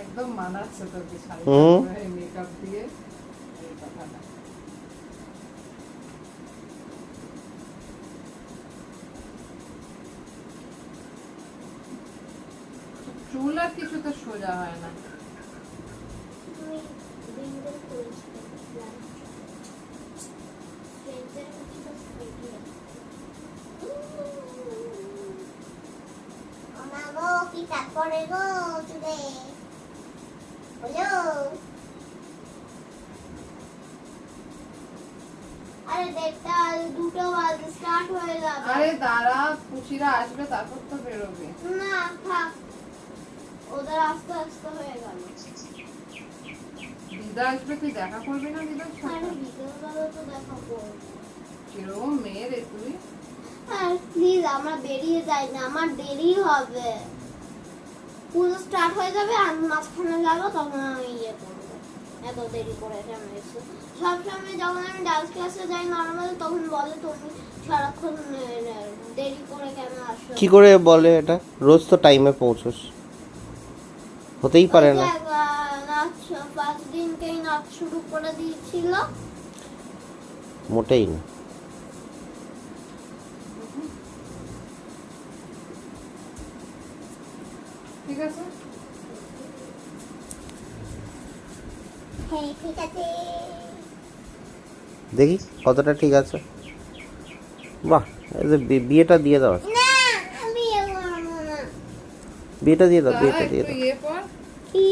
একদম মানাচ্ছে তোকে শাড়ি পরে মেকআপ দিয়ে এই কথাটা। চুল আর কিছু তো সোজা হয় না। কি তারপরে গো চুলে বলো। আরে দেখটা দুটো বাজে স্টার্ট হয়ে যাবে। আরে দাঁড়া, পুচিরা আসবে তারপর তো বেরোবে। না থাক, ওদের আস্তে আস্তে হয়ে গেল। দিদা আসবে, তুই দেখা করবি না দিদার সাথে? আরে বিকেলবেলা তো দেখা করবো। কিরকম মেয়ে রে তুই। আর প্লিজ আমরা বেরিয়ে যাই না, আমার দেরি হবে। পুজো স্টার্ট হয়ে যাবে, আমি মাঝখানে যাবো, তখন আমি ইয়ে করবো। এত দেরি করে কেন এসো? সবসময় যখন আমি ডান্স ক্লাসে যাই নর্মাল, তখন বলে তুমি সারাক্ষণ দেরি করে কেন আসো? কি করে বলে এটা? রোজ তো টাইমে পৌঁছস, হতেই পারে না। নাচ ফার্স্ট দিনকেই নাচ শুরু করে দিয়েছিল। মোটেই না। ঠিক আছে, হ্যাঁ ঠিক আছে। দেখি কতটা ঠিক আছে। বাহ, এই যে বিয়েটা দিয়ে দাও, না আমি এগোবো না। বিয়েটা দিয়ে দাও, দাঁড়া বিয়েটা দিয়ে একটু দাও। ইয়ে পর। কি